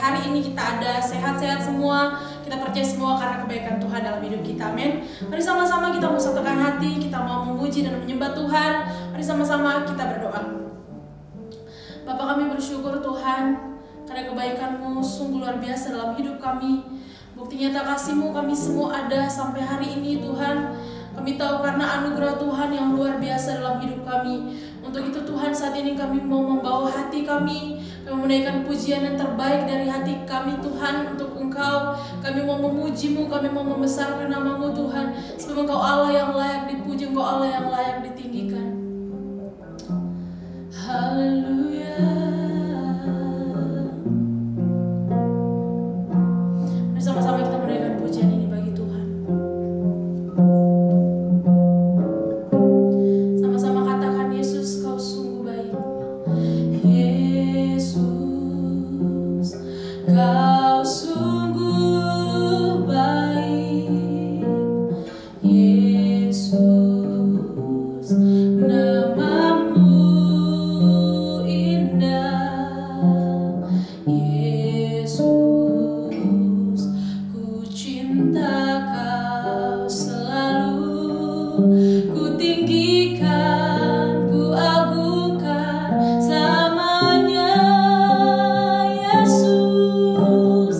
hari ini kita ada sehat-sehat semua. Kita percaya semua karena kebaikan Tuhan dalam hidup kita, amin. Mari sama-sama kita mau satukan hati, kita mau memuji dan menyembah Tuhan. Mari sama-sama kita berdoa. Bapa, kami bersyukur Tuhan karena kebaikan-Mu sungguh luar biasa dalam hidup kami. Bukti nyata kasih-Mu kami semua ada sampai hari ini Tuhan. Kami tahu karena anugerah Tuhan yang luar biasa dalam hidup kami. Untuk itu Tuhan, saat ini kami mau membawa hati kami menaikkan pujian yang terbaik dari hati kami Tuhan untuk Engkau. Kami mau memuji-Mu, kami mau membesarkan nama-Mu Tuhan. Sebab Engkau Allah yang layak dipuji, Engkau Allah yang layak ditinggikan. Haleluya. Bersama-sama kita menaikkan pujian ini bagi Tuhan. Sama-sama katakan, Yesus Kau sungguh baik. Yesus Kau sungguh baik. Yesus nama-Mu indah. Yesus ku cinta Kau selalu, ku tinggikan, ku agungkan selamanya. Yesus,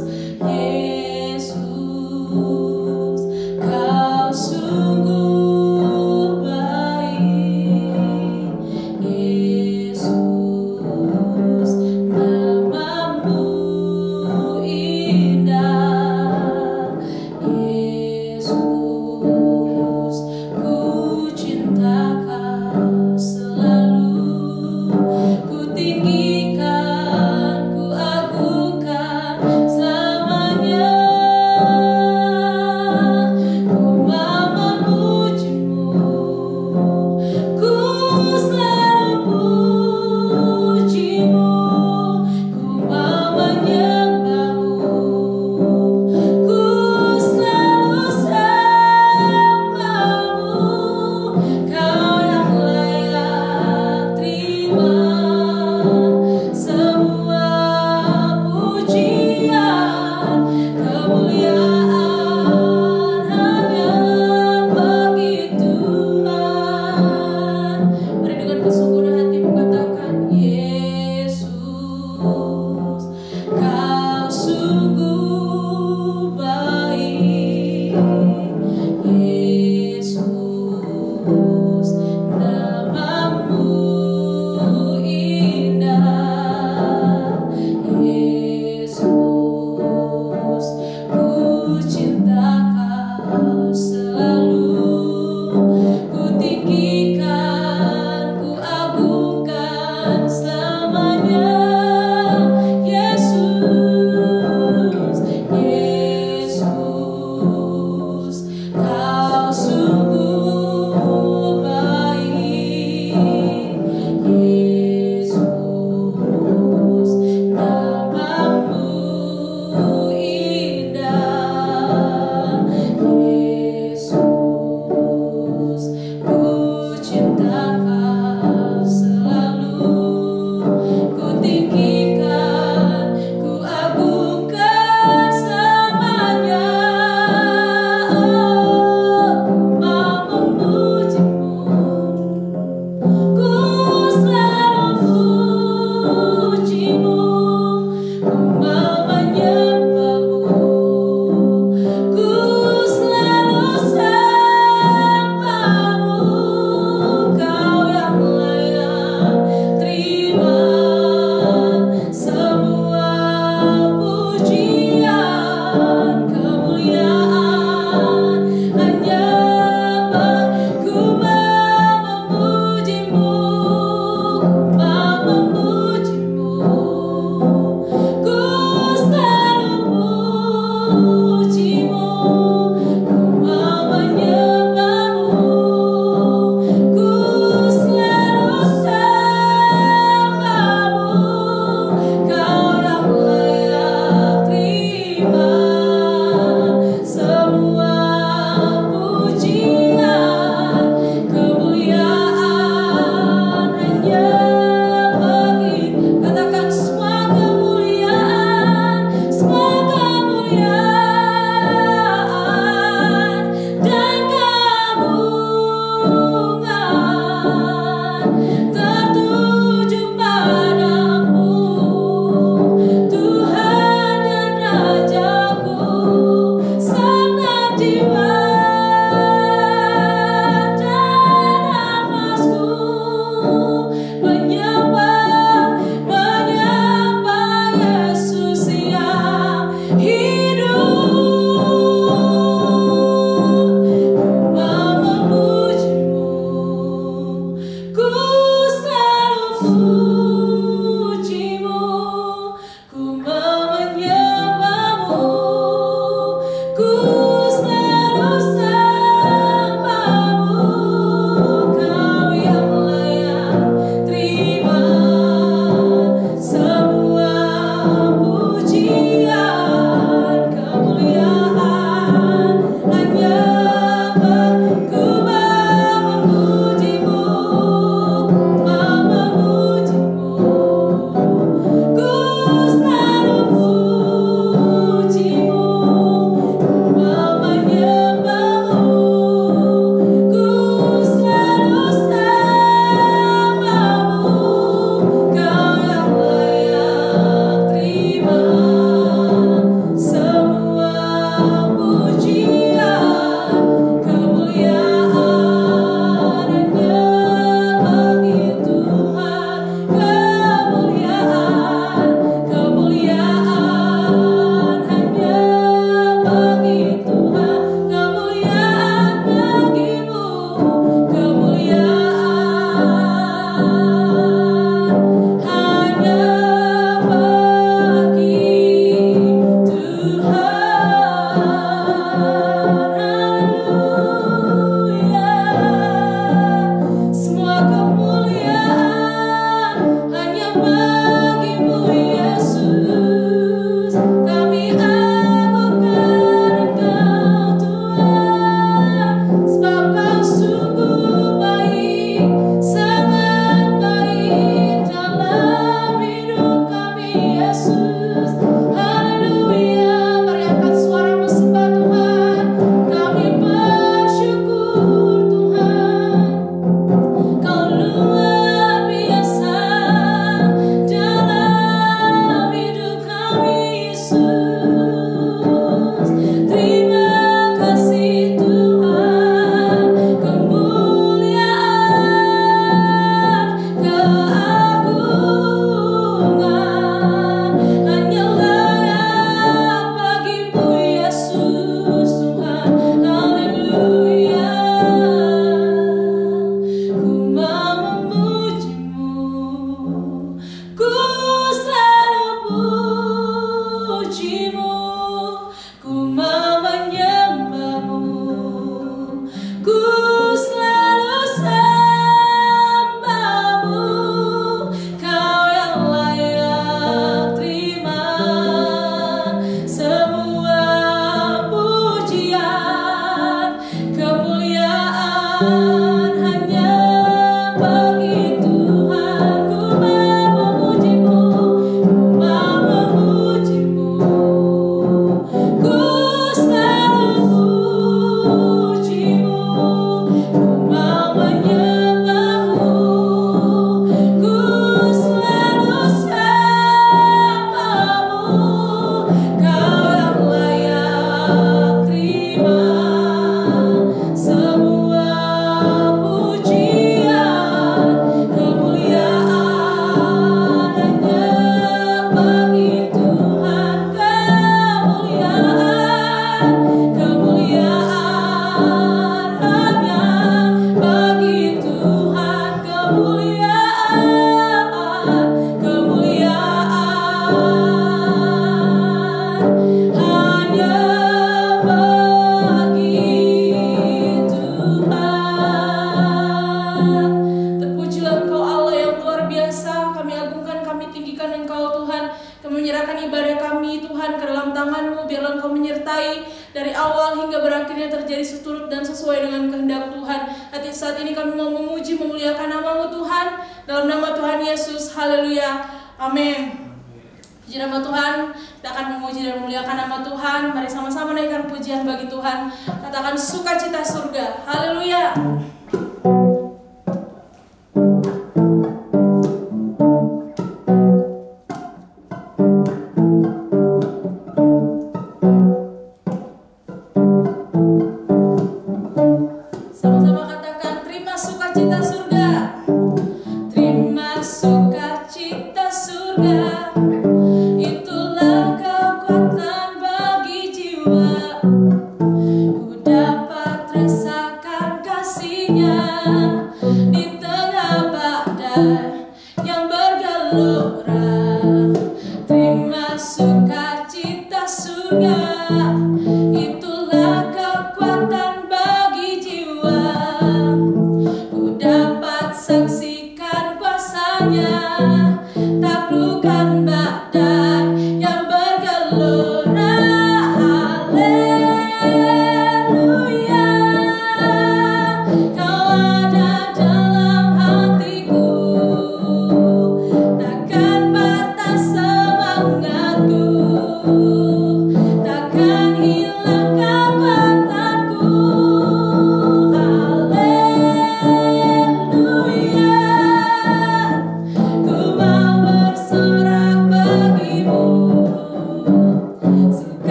Takkan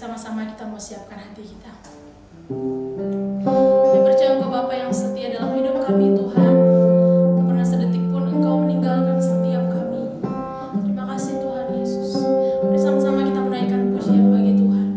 sama-sama kita mau siapkan hati kita. Kami percaya Engkau Bapa yang setia dalam hidup kami Tuhan. Tak pernah sedetik pun Engkau meninggalkan setiap kami. Terima kasih Tuhan Yesus. Mari sama-sama kita menaikkan pujian bagi Tuhan.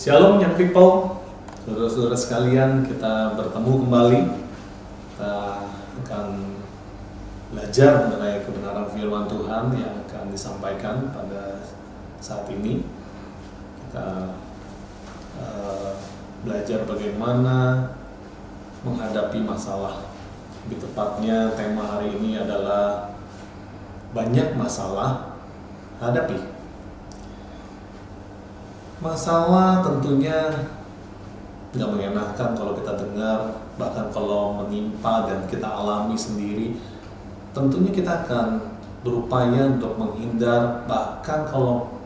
Shalom Young People, saudara-saudara sekalian, kita bertemu kembali. Kita akan belajar mengenai kebenaran firman Tuhan yang akan disampaikan pada saat ini. Kita belajar bagaimana menghadapi masalah. Lebih tepatnya tema hari ini adalah banyak masalah hadapi. Masalah tentunya nggak mengenakan kalau kita dengar, bahkan kalau menimpa dan kita alami sendiri, tentunya kita akan berupaya untuk menghindar. Bahkan kalau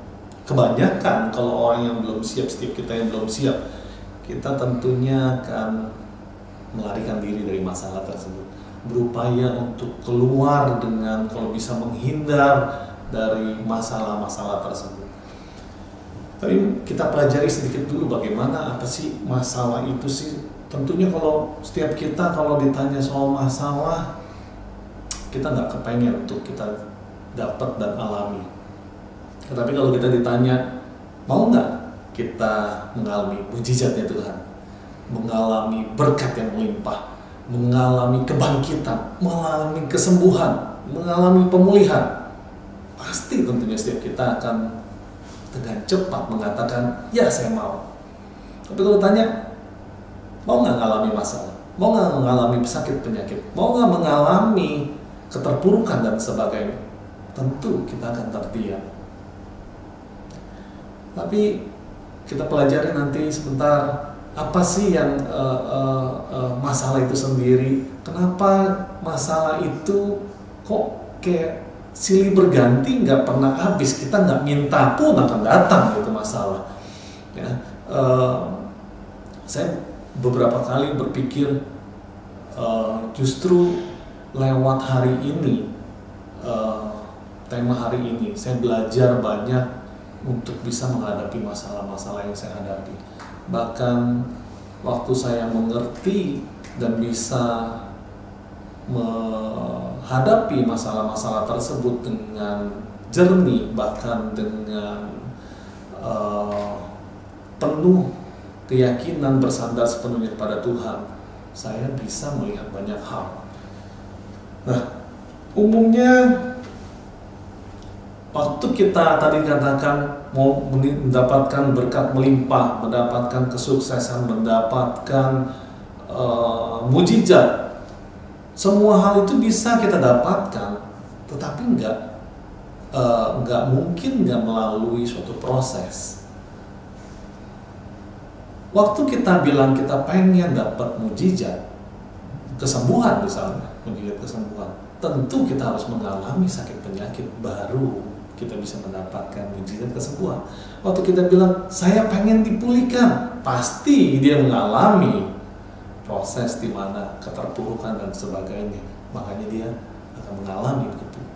kebanyakan, kalau orang yang belum siap, setiap kita yang belum siap, kita tentunya akan melarikan diri dari masalah tersebut, berupaya untuk keluar dengan, kalau bisa menghindar dari masalah-masalah tersebut. Tapi kita pelajari sedikit dulu bagaimana apa sih masalah itu sih. Tentunya kalau setiap kita kalau ditanya soal masalah, kita nggak kepengen untuk kita dapat dan alami. Tetapi kalau kita ditanya, mau nggak kita mengalami mujizatnya Tuhan, mengalami berkat yang melimpah, mengalami kebangkitan, mengalami kesembuhan, mengalami pemulihan, pasti tentunya setiap kita akan dengan cepat mengatakan, ya saya mau. Tapi kalau tanya, mau nggak mengalami masalah, mau nggak mengalami sakit penyakit, mau nggak mengalami keterpurukan dan sebagainya, tentu kita akan terdiam. Tapi kita pelajari nanti sebentar, apa sih yang masalah itu sendiri? Kenapa masalah itu kok kayak silih berganti, nggak pernah habis? Kita nggak minta pun akan datang itu masalah. Ya, saya beberapa kali berpikir justru lewat hari ini, tema hari ini, saya belajar banyak untuk bisa menghadapi masalah-masalah yang saya hadapi. Bahkan waktu saya mengerti dan bisa menghadapi masalah-masalah tersebut dengan jernih, bahkan dengan penuh keyakinan bersandar sepenuhnya kepada Tuhan, saya bisa melihat banyak hal. Nah, umumnya waktu kita tadi katakan mau mendapatkan berkat melimpah, mendapatkan kesuksesan, mendapatkan mujizat, semua hal itu bisa kita dapatkan, tetapi nggak mungkin nggak melalui suatu proses. Waktu kita bilang kita pengen dapat mujizat kesembuhan, misalnya mujizat kesembuhan, tentu kita harus mengalami sakit penyakit baru kita bisa mendapatkan mujizat kesembuhan. Waktu kita bilang saya pengen dipulihkan, pasti dia mengalami proses di mana keterpurukan dan sebagainya, makanya dia akan mengalami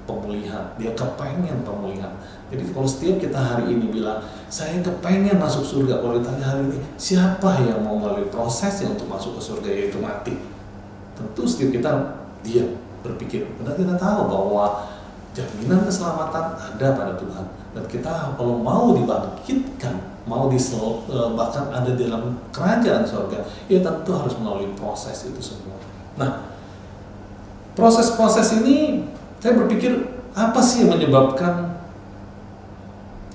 pemulihan, dia kepengen pemulihan. Jadi kalau setiap kita hari ini bilang saya kepengen masuk surga, kalau ditanya hari ini siapa yang mau melalui prosesnya untuk masuk ke surga, yaitu mati, tentu setiap kita diam berpikir. Padahal kita tahu bahwa jaminan keselamatan ada pada Tuhan, dan kita kalau mau dibangkitkan, mau bahkan ada di dalam kerajaan surga, ya tentu harus melalui proses itu semua. Nah, proses-proses ini saya berpikir apa sih yang menyebabkan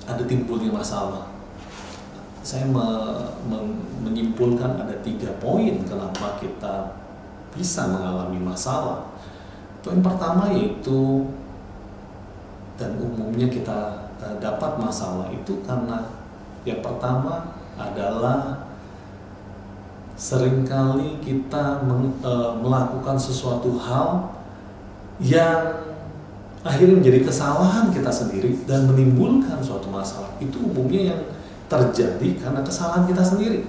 ada timbulnya masalah? Saya menyimpulkan ada 3 poin kenapa kita bisa mengalami masalah. Poin pertama yaitu, dan umumnya kita dapat masalah itu karena yang pertama adalah seringkali kita melakukan sesuatu hal yang akhirnya menjadi kesalahan kita sendiri dan menimbulkan suatu masalah. Itu umumnya yang terjadi karena kesalahan kita sendiri.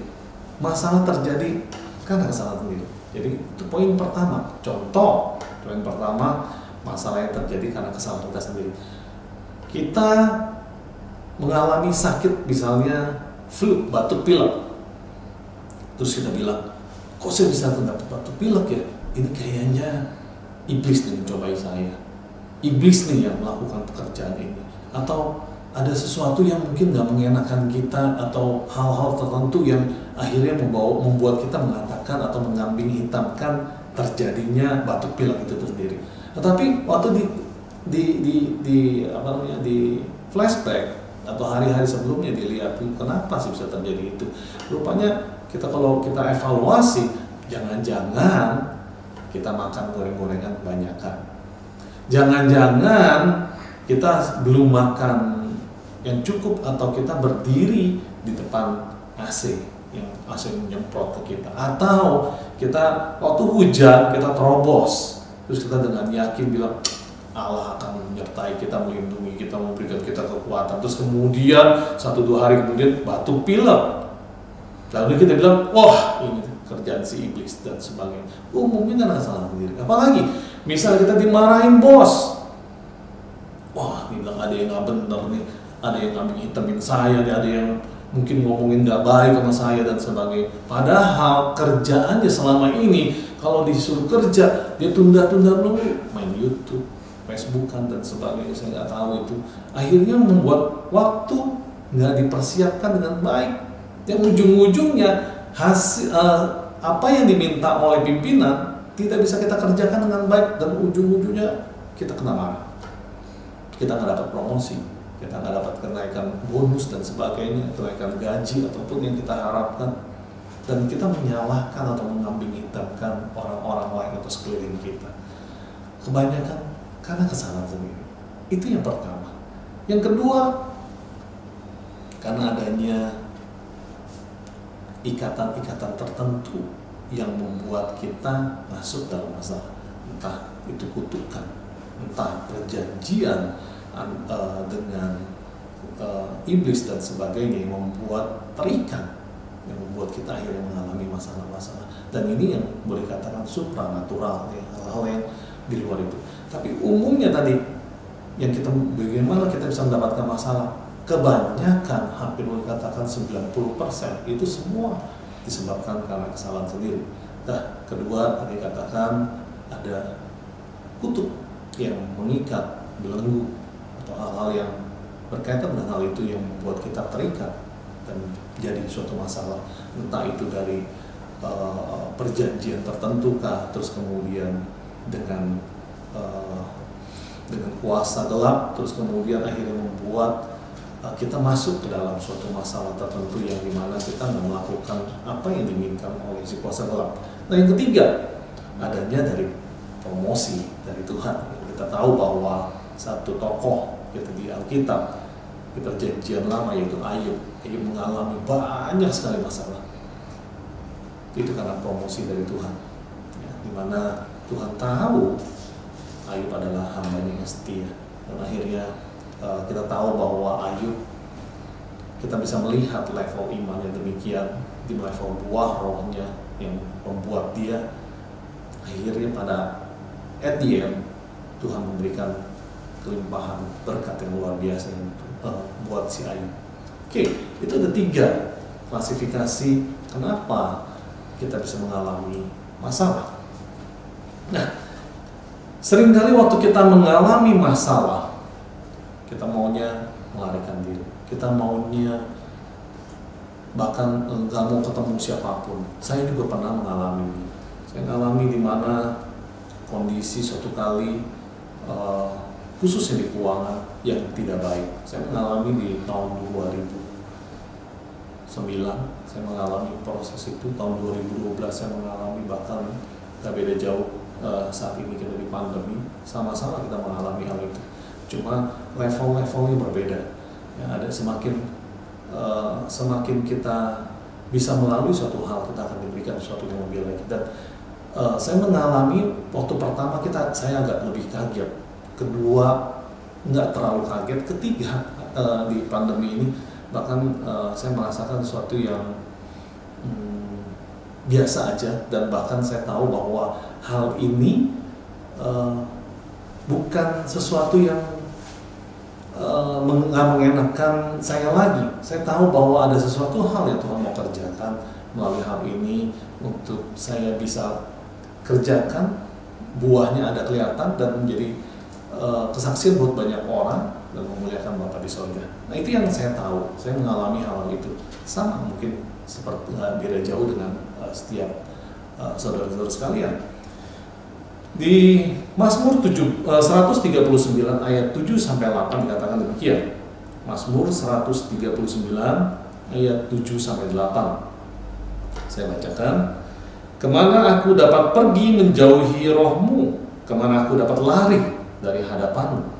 Masalah terjadi karena kesalahan sendiri. Jadi itu poin pertama. Contoh, poin pertama, masalah yang terjadi karena kesalahan kita sendiri. Kita mengalami sakit, misalnya flu, batuk pilek. Terus kita bilang, kok saya bisa dapat batuk pilek ya? Ini kayaknya iblis nih mencobai saya. Iblis nih yang melakukan pekerjaan ini. Atau ada sesuatu yang mungkin gak mengenakan kita, atau hal-hal tertentu yang akhirnya membuat kita mengatakan atau mengambing hitamkan terjadinya batuk pilek itu sendiri. Tetapi waktu di flashback atau hari-hari sebelumnya dilihat, kenapa sih bisa terjadi itu? Rupanya kalau kita evaluasi, jangan-jangan kita makan goreng-gorengan kebanyakan. Jangan-jangan kita belum makan yang cukup, atau kita berdiri di depan AC yang AC menyemprot ke kita, atau kita waktu hujan kita terobos, terus kita dengan yakin bilang Allah akan menyertai kita, melindungi kita, memberikan kita kekuatan. Terus kemudian 1-2 hari kemudian batuk pilek, lalu kita bilang wah ini kerjaan si iblis dan sebagainya. Umumnya kan salah sendiri. Apalagi misalnya kita dimarahin bos, wah ini bilang ada yang nggak bener nih, ada yang kambing hitamin saya, ada yang mungkin ngomongin nggak baik sama saya dan sebagainya. Padahal kerjaannya selama ini kalau disuruh kerja dia tunda-tunda dulu, main YouTube, Facebookan dan sebagainya, saya nggak tahu itu. Akhirnya membuat waktu nggak dipersiapkan dengan baik. Yang ujung-ujungnya hasil apa yang diminta oleh pimpinan tidak bisa kita kerjakan dengan baik dan ujung-ujungnya kita kena marah. Kita nggak dapat promosi, kita nggak dapat kenaikan bonus dan sebagainya, kenaikan gaji ataupun yang kita harapkan, dan kita menyalahkan atau mengambing hitamkan orang-orang lain atau sekeliling kita. Kebanyakan karena kesalahan sendiri. Itu yang pertama. Yang kedua, karena adanya ikatan-ikatan tertentu yang membuat kita masuk dalam masalah, entah itu kutukan, entah perjanjian dengan iblis dan sebagainya yang membuat terikat, yang membuat kita akhirnya mengalami masalah-masalah. Dan ini yang boleh katakan supranatural, ya, hal-hal yang di luar itu. Tapi umumnya tadi yang kita, bagaimana kita bisa mendapatkan masalah, kebanyakan, hampir boleh katakan 90% itu semua disebabkan karena kesalahan sendiri. Nah, kedua tadi katakan ada kutuk yang mengikat, belenggu, atau hal-hal yang berkaitan dengan hal itu yang membuat kita terikat dan jadi suatu masalah, entah itu dari perjanjian tertentu kah, terus kemudian dengan kuasa gelap, terus kemudian akhirnya membuat kita masuk ke dalam suatu masalah tertentu yang dimana kita nggak melakukan apa yang diinginkan oleh si kuasa gelap. Nah, yang ketiga, adanya dari promosi dari Tuhan. Kita tahu bahwa satu tokoh yaitu di Alkitab, di perjanjian lama, yaitu Ayub mengalami banyak sekali masalah. Itu karena promosi dari Tuhan, ya, dimana Tuhan tahu Ayub adalah hamba-Nya yang setia, dan akhirnya kita tahu bahwa Ayub, kita bisa melihat level imannya demikian, di level buah rohnya yang membuat dia akhirnya pada at the end Tuhan memberikan kelimpahan berkat yang luar biasa buat si Ayub. Oke, itu ada 3 klasifikasi kenapa kita bisa mengalami masalah. Nah, seringkali waktu kita mengalami masalah, kita maunya melarikan diri, kita maunya bahkan nggak mau ketemu siapapun. Saya juga pernah mengalami. Saya mengalami di mana kondisi suatu kali khususnya di keuangan yang tidak baik. Saya mengalami di tahun 2009, saya mengalami proses itu. Tahun 2012 saya mengalami, bahkan gak beda jauh saat ini kita di pandemi, sama-sama kita mengalami hal itu. Cuma level-levelnya berbeda. Ya, ada semakin kita bisa melalui suatu hal, kita akan diberikan suatu yang lebih lagi. Dan saya mengalami waktu pertama saya agak lebih kaget, kedua nggak terlalu kaget, ketiga di pandemi ini bahkan saya merasakan sesuatu yang biasa aja, dan bahkan saya tahu bahwa hal ini bukan sesuatu yang nggak mengenakan saya lagi. Saya tahu bahwa ada sesuatu hal yang Tuhan mau kerjakan melalui hal ini untuk saya bisa kerjakan, buahnya ada kelihatan dan menjadi kesaksian buat banyak orang dan memuliakan Bapa di surga. Nah, itu yang saya tahu. Saya mengalami hal itu sama mungkin seperti beda jauh dengan setiap saudara-saudara sekalian. Di Mazmur 139 ayat 7 sampai 8 dikatakan demikian. Mazmur 139 ayat 7 sampai 8. Saya bacakan. Kemana aku dapat pergi menjauhi rohmu? Kemana aku dapat lari dari hadapanmu?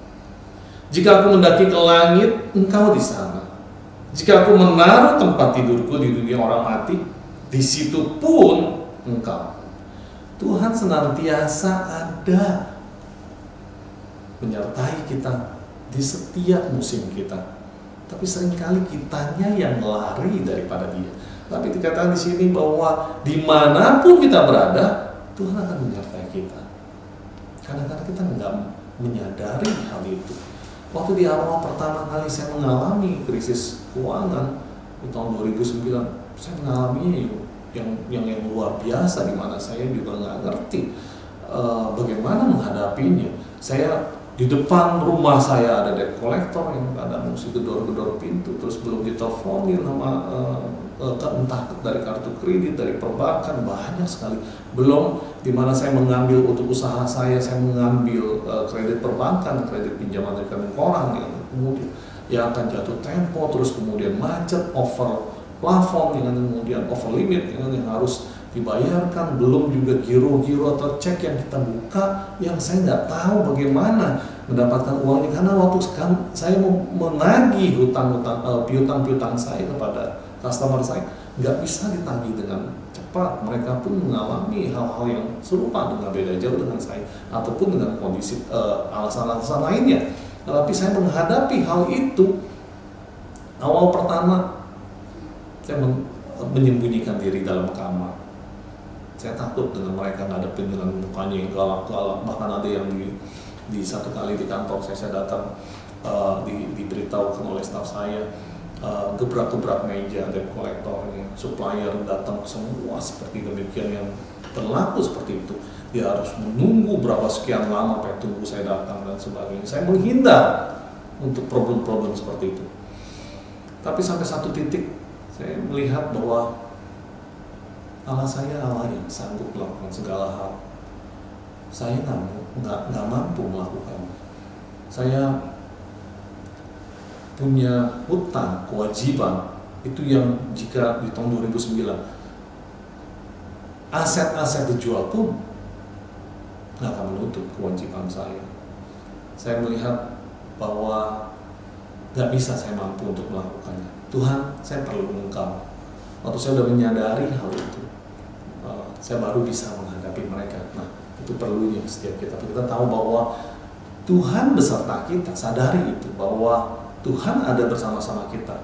Jika aku mendaki ke langit, engkau di sana. Jika aku menaruh tempat tidurku di dunia orang mati, di situ pun engkau. Tuhan senantiasa ada menyertai kita di setiap musim kita. Tapi seringkali kitanya yang lari daripada Dia. Tapi dikatakan di sini bahwa dimanapun kita berada, Tuhan akan menyertai kita. Kadang-kadang kita nggak menyadari hal itu. Waktu di awal pertama kali saya mengalami krisis keuangan di tahun 2009, saya mengalami yang luar biasa, di mana saya juga nggak ngerti bagaimana menghadapinya. Saya di depan rumah saya ada debt collector yang kadang mesti gedor-gedor pintu, terus belum diteleponin sama entah dari kartu kredit, dari perbankan, banyak sekali. Belum di mana saya mengambil untuk usaha saya mengambil kredit perbankan, kredit pinjaman dari rekening orang yang kemudian yang akan jatuh tempo, terus kemudian macet, over plafon, dengan kemudian over limit yang harus dibayarkan, belum juga giro-giro atau cek yang kita buka yang saya nggak tahu bagaimana mendapatkan uangnya, karena waktu saya mau menagih piutang saya kepada customer saya nggak bisa ditagih dengan cepat. Mereka pun mengalami hal-hal yang serupa dengan beda jauh dengan saya, ataupun dengan kondisi alasan-alasan lainnya. Tetapi saya menghadapi hal itu, awal pertama saya menyembunyikan diri dalam kamar. Saya takut dengan mereka ngadepin dengan mukanya yang galak-galak. Bahkan ada yang di satu kali di kantor saya datang, diberitahukan oleh staf saya, gebrak-gebrak meja debt collectornya, supplier datang semua seperti demikian, yang berlaku seperti itu. Dia harus menunggu berapa sekian lama sampai tunggu saya datang dan sebagainya. Saya menghindar untuk problem-problem seperti itu. Tapi sampai satu titik saya melihat bahwa Allah saya Allah yang sanggup melakukan segala hal. Saya nggak mampu melakukannya. Saya punya hutang, kewajiban, itu yang jika di tahun 2009 aset-aset dijual pun nggak akan menutup kewajiban saya. Saya melihat bahwa nggak bisa saya mampu untuk melakukannya. Tuhan, saya perlu Engkau. Waktu saya sudah menyadari hal itu, saya baru bisa menghadapi mereka. Nah, itu perlunya setiap kita. Kita tahu bahwa Tuhan beserta kita, sadari itu, bahwa Tuhan ada bersama-sama kita.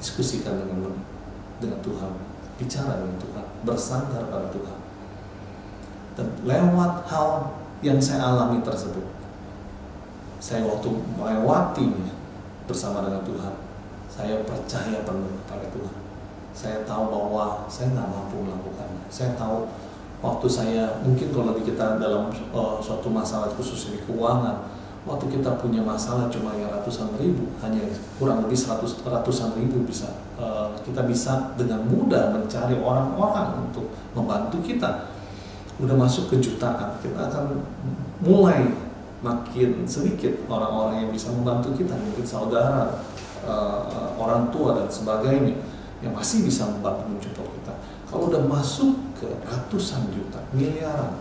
Diskusikan dengan Tuhan, bicara dengan Tuhan, bersandar pada Tuhan. Dan lewat hal yang saya alami tersebut, saya waktu melewatinya bersama dengan Tuhan, saya percaya penuh kepada Tuhan. Saya tahu bahwa saya nggak mampu melakukannya. Saya tahu waktu saya, mungkin kalau kita dalam suatu masalah khusus di keuangan, waktu kita punya masalah cuma yang ratusan ribu, hanya kurang lebih ratusan ribu, kita bisa dengan mudah mencari orang-orang untuk membantu kita. Udah masuk ke jutaan, kita akan mulai makin sedikit orang-orang yang bisa membantu kita, mungkin saudara, orang tua dan sebagainya, yang masih bisa membantu mensupport kita. Kalau udah masuk ke ratusan juta, miliaran,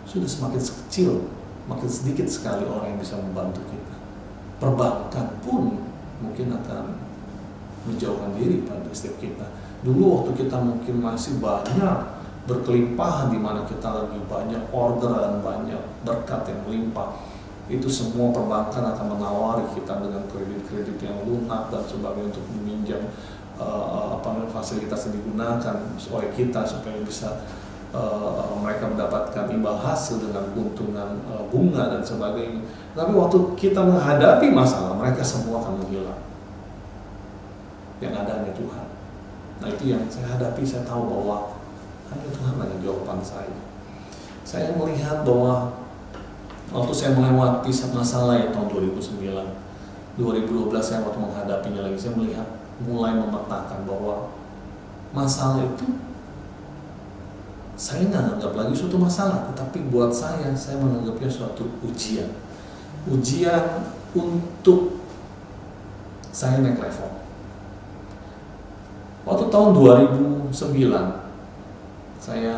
sudah semakin kecil, makin sedikit sekali orang yang bisa membantu kita. Perbankan pun mungkin akan menjauhkan diri pada setiap kita. Dulu waktu kita mungkin masih banyak berkelimpahan, di mana kita lagi banyak orderan, banyak berkat yang melimpah, itu semua perbankan akan menawari kita dengan kredit-kredit yang lunak dan sebagainya untuk meminjam fasilitas yang digunakan oleh kita supaya bisa mereka mendapatkan imbal hasil dengan keuntungan bunga dan sebagainya. Tapi waktu kita menghadapi masalah, mereka semua akan menghilang. Yang ada hanya Tuhan. Nah, itu yang saya hadapi. Saya tahu bahwa hanya Tuhan hanya jawaban saya. Saya melihat bahwa waktu saya melewati masalah yang tahun 2009, 2012 saya waktu menghadapinya lagi, saya melihat mulai memetakan bahwa masalah itu saya nggak anggap lagi suatu masalah, tetapi buat saya menganggapnya suatu ujian untuk saya naik level. Waktu tahun 2009 saya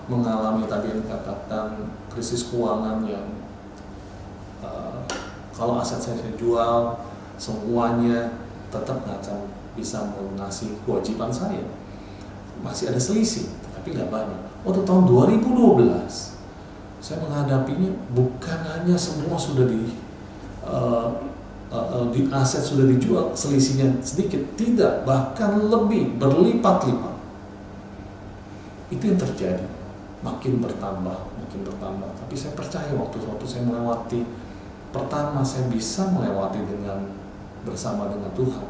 mengalami tadi yang dikatakan krisis keuangan yang kalau aset saya jual semuanya tetap nggak akan bisa melunasi kewajiban saya. Masih ada selisih, tapi nggak banyak. Waktu tahun 2012 saya menghadapinya bukan hanya semua sudah di aset sudah dijual, selisihnya sedikit, tidak, bahkan lebih berlipat-lipat. Itu yang terjadi. makin bertambah. Tapi saya percaya waktu saya melewati, pertama saya bisa melewati bersama dengan Tuhan.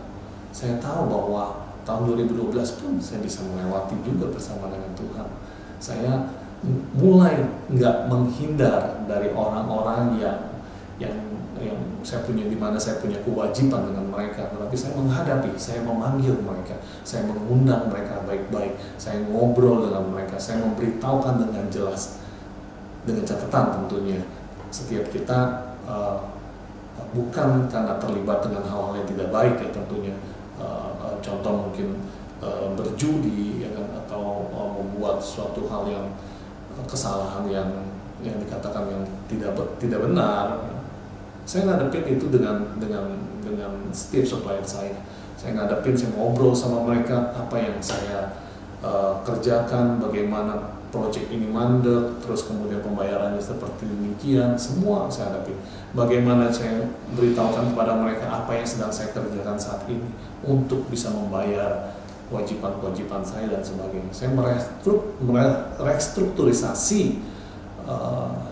Saya tahu bahwa tahun 2012 pun saya bisa melewati juga bersama dengan Tuhan. Saya mulai nggak menghindar dari orang-orang yang saya punya, di mana saya punya kewajiban dengan mereka, tetapi saya menghadapi, saya memanggil mereka, saya mengundang mereka baik-baik, saya ngobrol dengan mereka, saya memberitahukan dengan jelas, dengan catatan tentunya setiap kita bukan karena terlibat dengan hal-hal yang tidak baik ya tentunya, contoh mungkin berjudi ya kan, atau membuat suatu hal yang kesalahan yang dikatakan yang tidak benar. Saya ngadepin itu dengan setiap supplier saya ngadepin, saya ngobrol sama mereka apa yang saya kerjakan, bagaimana proyek ini mandek, terus kemudian pembayarannya seperti demikian, semua saya hadapi. Bagaimana saya beritahukan kepada mereka apa yang sedang saya kerjakan saat ini untuk bisa membayar kewajiban-kewajiban saya dan sebagainya. Saya merestrukturisasi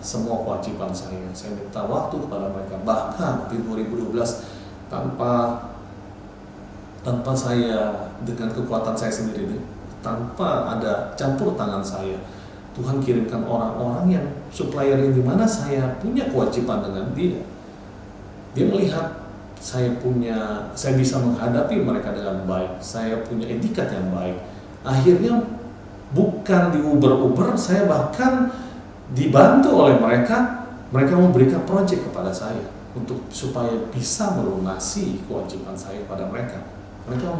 semua kewajiban saya minta waktu kepada mereka. Bahkan di 2012 tanpa saya, dengan kekuatan saya sendiri, tanpa ada campur tangan saya, Tuhan kirimkan orang-orang yang supplier yang dimana saya punya kewajiban dengan dia melihat saya bisa menghadapi mereka dengan baik, saya punya etikat yang baik. Akhirnya bukan diuber-uber, saya bahkan dibantu oleh mereka memberikan proyek kepada saya supaya bisa melunasi kewajiban saya kepada mereka. Mereka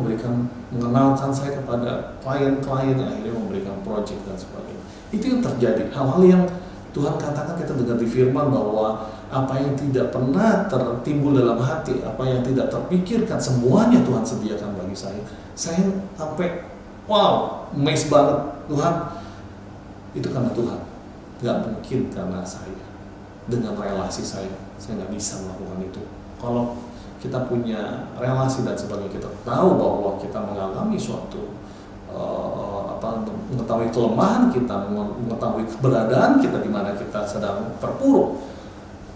mengenalkan saya kepada klien-klien yang akhirnya memberikan proyek dan sebagainya. Itu yang terjadi, hal-hal yang Tuhan katakan, kita dengar di firman bahwa apa yang tidak pernah tertimbul dalam hati, apa yang tidak terpikirkan, semuanya Tuhan sediakan bagi saya. Saya sampai wow, amazed banget, Tuhan, itu karena Tuhan. Gak mungkin karena saya, dengan relasi saya nggak bisa melakukan itu. Kalau kita punya relasi dan sebagainya, kita tahu bahwa kita mengalami suatu mengetahui kelemahan kita, mengetahui keberadaan kita di mana kita sedang terpuruk.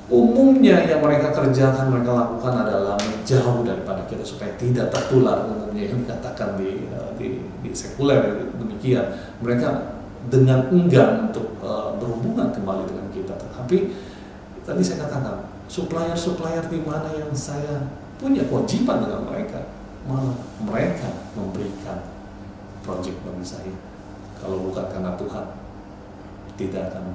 Umumnya yang mereka kerjakan, mereka lakukan adalah menjauh daripada kita supaya tidak tertular. Umumnya yang dikatakan di sekuler demikian, mereka dengan enggan untuk berhubungan kembali dengan kita. Tapi tadi saya katakan, supplier di mana yang saya punya kewajiban dengan mereka, malah mereka memberikan proyek bagi saya. Kalau bukan karena Tuhan, tidak akan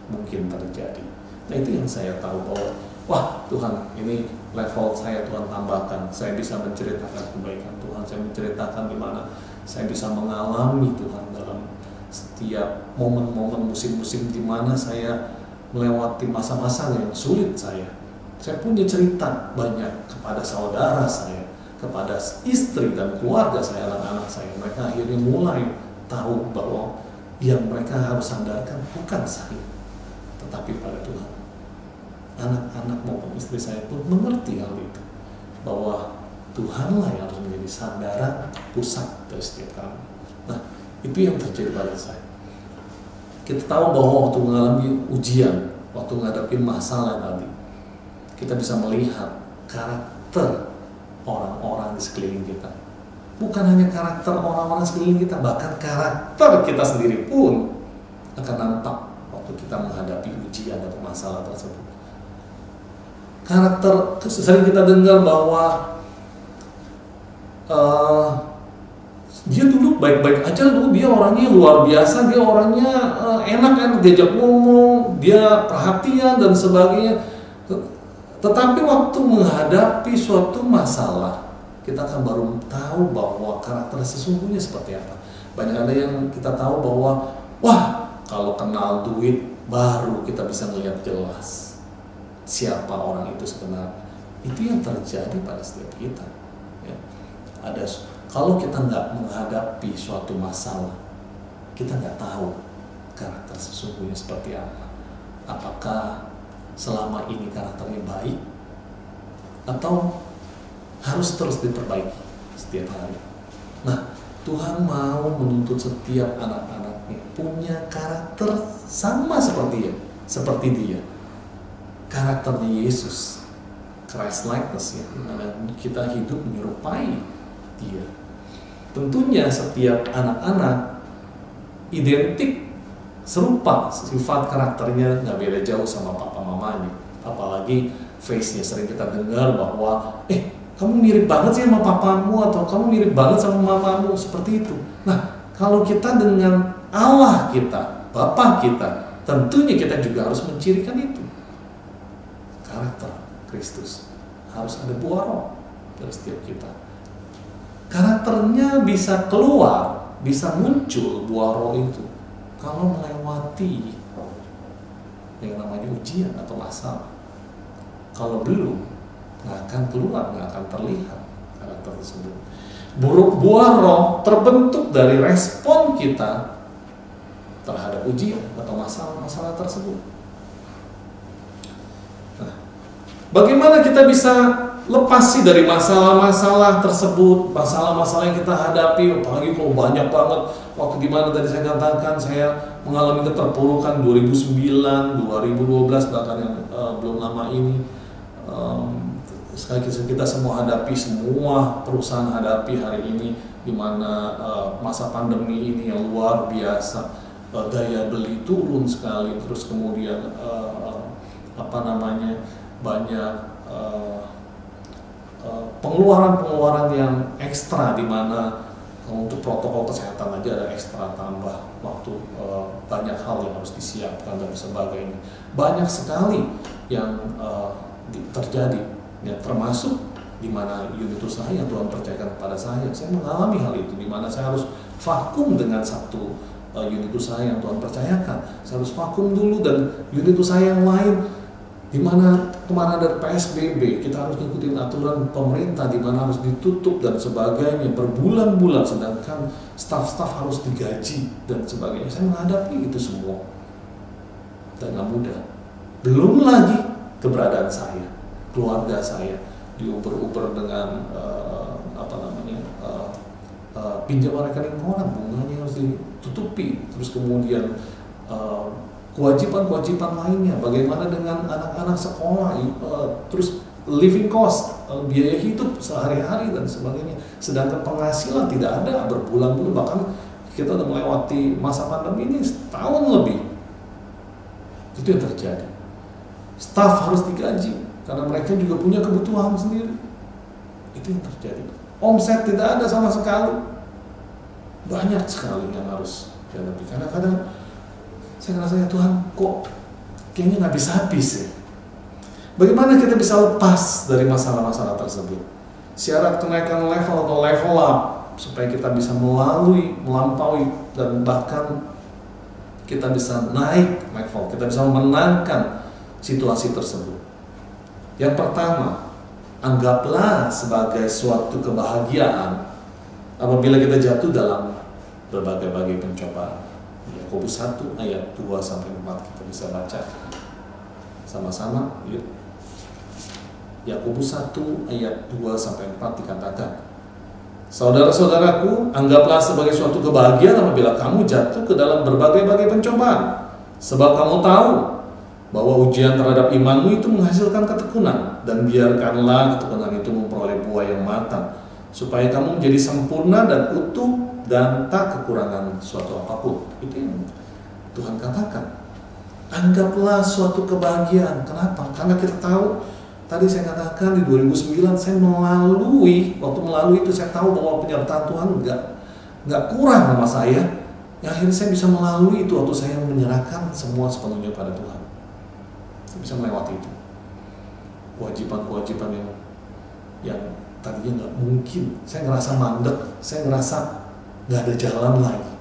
mungkin terjadi. Nah, itu yang saya tahu bahwa wah, Tuhan, ini level saya Tuhan tambahkan. Saya bisa menceritakan kebaikan Tuhan, saya menceritakan di mana saya bisa mengalami Tuhan dalam setiap momen-momen, musim-musim di mana saya melewati masa-masa yang sulit saya punya cerita banyak kepada saudara saya, kepada istri dan keluarga saya, anak-anak saya. Mereka akhirnya mulai tahu bahwa yang mereka harus sandarkan bukan saya, tetapi pada Tuhan. Anak-anak maupun istri saya pun mengerti hal itu, bahwa Tuhanlah yang harus menjadi sandaran pusat dari setiap kami. Nah, itu yang terjadi pada saya. Kita tahu bahwa waktu mengalami ujian, waktu menghadapi masalah tadi, kita bisa melihat karakter orang-orang di sekeliling kita. Bukan hanya karakter orang-orang sekeliling kita, bahkan karakter kita sendiri pun akan nampak waktu kita menghadapi ujian atau masalah tersebut. Karakter, sering kita dengar bahwa dia dulu baik-baik aja, dia orangnya luar biasa, dia orangnya enak diajak ngomong, dia perhatian dan sebagainya. Tetapi waktu menghadapi suatu masalah, kita akan baru tahu bahwa karakter sesungguhnya seperti apa. Banyak ada yang kita tahu bahwa wah, kalau kenal duit baru kita bisa melihat jelas siapa orang itu sebenarnya. Itu yang terjadi pada setiap kita ya. Kalau kita nggak menghadapi suatu masalah, kita nggak tahu karakter sesungguhnya seperti apa. Apakah selama ini karakternya baik, atau harus terus diperbaiki setiap hari. Nah, Tuhan mau menuntut setiap anak-anak punya karakter sama seperti dia. Karakternya Yesus, Christ likeness ya, dimana kita hidup menyerupai dia. Tentunya setiap anak-anak identik serupa, sifat karakternya nggak beda jauh sama papa mamanya. Apalagi face-nya sering kita dengar bahwa kamu mirip banget sih sama papamu, atau kamu mirip banget sama mamamu, seperti itu. Nah, kalau kita dengan Allah kita, Bapa kita, tentunya kita juga harus mencirikan itu. Karakter Kristus harus ada buah roh dari setiap kita. Karakternya bisa keluar, bisa muncul buah roh itu kalau melewati yang namanya ujian atau masalah. Kalau belum, nggak akan keluar, nggak akan terlihat karakter tersebut. Buah roh terbentuk dari respon kita terhadap ujian atau masalah-masalah tersebut. Nah, bagaimana kita bisa lepas sih dari masalah-masalah tersebut, masalah-masalah yang kita hadapi, apalagi kalau banyak banget. Waktu dimana tadi saya katakan saya mengalami keterpurukan 2009, 2012, bahkan yang belum lama ini. Sekali kita semua hadapi, semua perusahaan hadapi hari ini, di mana masa pandemi ini yang luar biasa, daya beli turun sekali, terus kemudian banyak pengeluaran yang ekstra, di mana untuk protokol kesehatan aja ada ekstra tambah waktu, banyak hal yang harus disiapkan dan sebagainya. Banyak sekali yang terjadi, ya, termasuk di mana unit usaha yang Tuhan percayakan kepada saya mengalami hal itu, di mana saya harus vakum dengan satu unit usaha yang Tuhan percayakan. Saya harus vakum dulu, dan unit usaha yang lain, di mana kemarin ada PSBB, kita harus ngikutin aturan pemerintah, di mana harus ditutup dan sebagainya berbulan-bulan, sedangkan staf-staf harus digaji dan sebagainya. Saya menghadapi itu semua dan nggak mudah. Belum lagi keberadaan saya, keluarga saya diuber-uber dengan pinjaman rekening koran, bunganya harus ditutupi, terus kemudian kewajiban-kewajiban lainnya, bagaimana dengan anak-anak sekolah, terus living cost, biaya hidup sehari-hari dan sebagainya, sedangkan penghasilan tidak ada berbulan-bulan, bahkan kita udah melewati masa pandemi ini setahun lebih. Itu yang terjadi. Staf harus digaji karena mereka juga punya kebutuhan sendiri. Itu yang terjadi. Omset tidak ada sama sekali. Banyak sekali yang harus dihadapi. Kadang-kadang saya ngerasa, ya Tuhan, kok kayaknya nggak habis-habis ya. Bagaimana kita bisa lepas dari masalah-masalah tersebut? Syarat kenaikan level atau level up supaya kita bisa melampaui, dan bahkan kita bisa naik level, kita bisa memenangkan situasi tersebut. Yang pertama, anggaplah sebagai suatu kebahagiaan apabila kita jatuh dalam berbagai-bagai pencobaan. Yakobus 1 ayat 2-4 kita bisa baca sama-sama, yuk. Yakobus 1 ayat 2-4 dikatakan, saudara-saudaraku, anggaplah sebagai suatu kebahagiaan apabila kamu jatuh ke dalam berbagai-bagai pencobaan, sebab kamu tahu bahwa ujian terhadap imanmu itu menghasilkan ketekunan, dan biarkanlah ketekunan itu memperoleh buah yang matang, supaya kamu menjadi sempurna dan utuh dan tak kekurangan suatu apapun. Itu yang Tuhan katakan. Anggaplah suatu kebahagiaan. Kenapa? Karena kita tahu, tadi saya katakan di 2009 saya waktu melalui itu saya tahu bahwa penyertaan Tuhan nggak kurang sama saya. Yang akhirnya saya bisa melalui itu waktu saya menyerahkan semua sepenuhnya pada Tuhan. Saya bisa melewati itu. Kewajiban-kewajiban yang tadinya nggak mungkin. Saya ngerasa mandek, saya ngerasa nggak ada jalan lagi.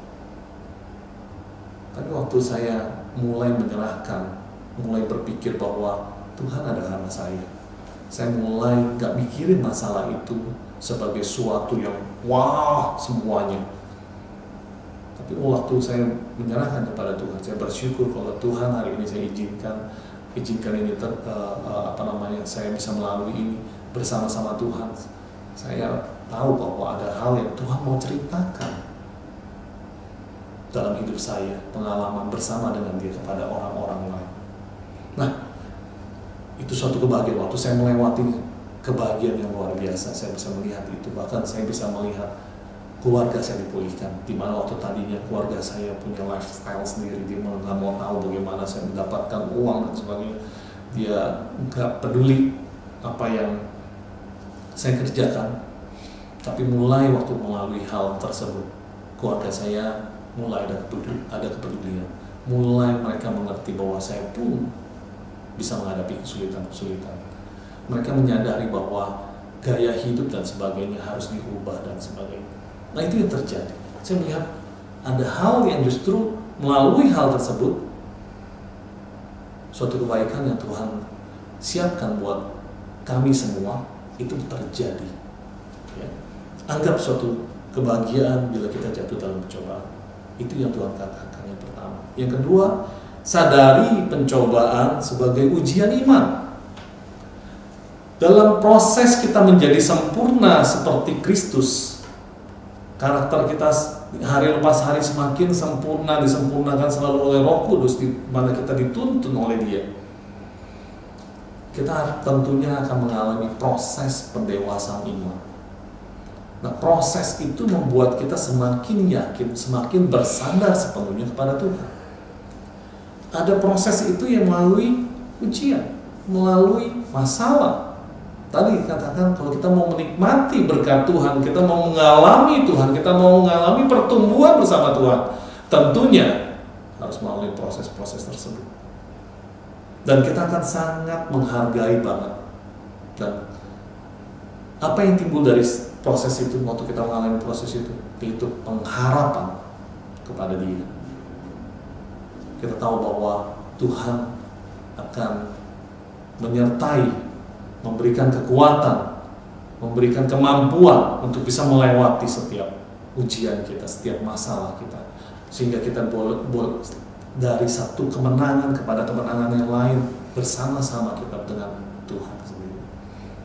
Tapi waktu saya mulai menyerahkan, mulai berpikir bahwa Tuhan adalah saya mulai nggak mikirin masalah itu sebagai suatu yang wah semuanya. Tapi waktu saya menyerahkan kepada Tuhan, saya bersyukur kalau Tuhan hari ini saya izinkan ini saya bisa melalui ini bersama-sama Tuhan. Saya tahu bahwa ada hal yang Tuhan mau ceritakan. dalam hidup saya, pengalaman bersama dengan dia kepada orang-orang lain. Nah, itu suatu kebahagiaan. Waktu saya melewati kebahagiaan yang luar biasa, saya bisa melihat itu. Bahkan saya bisa melihat keluarga saya dipulihkan, di mana waktu tadinya keluarga saya punya lifestyle sendiri, dia nggak mau tahu bagaimana saya mendapatkan uang dan sebagainya. Dia nggak peduli apa yang saya kerjakan. Tapi mulai waktu melalui hal tersebut, keluarga saya mulai ada kepedulian. Mulai mereka mengerti bahwa saya pun bisa menghadapi kesulitan-kesulitan. Mereka menyadari bahwa gaya hidup dan sebagainya harus diubah dan sebagainya. Nah, itu yang terjadi. Saya melihat ada hal yang justru melalui hal tersebut, suatu kebaikan yang Tuhan siapkan buat kami semua itu terjadi. Ya. Anggap suatu kebahagiaan bila kita jatuh dalam pencobaan. Itu yang Tuhan katakan yang pertama. Yang kedua, sadari pencobaan sebagai ujian iman. Dalam proses kita menjadi sempurna seperti Kristus, karakter kita hari lepas hari semakin sempurna, disempurnakan selalu oleh Roh Kudus, di mana kita dituntun oleh Dia. Kita tentunya akan mengalami proses pendewasaan iman. Nah, proses itu membuat kita semakin yakin, semakin bersandar sepenuhnya kepada Tuhan. Ada proses itu yang melalui ujian, melalui masalah. Tadi dikatakan kalau kita mau menikmati berkat Tuhan, kita mau mengalami Tuhan, kita mau mengalami pertumbuhan bersama Tuhan, tentunya harus melalui proses-proses tersebut. Dan kita akan sangat menghargai banget. Dan apa yang timbul dari proses itu, waktu kita mengalami proses itu pengharapan kepada Dia. Kita tahu bahwa Tuhan akan menyertai, memberikan kekuatan, memberikan kemampuan untuk bisa melewati setiap ujian kita, setiap masalah kita, sehingga kita boleh dari satu kemenangan kepada kemenangan yang lain bersama-sama kita dengan Tuhan sendiri.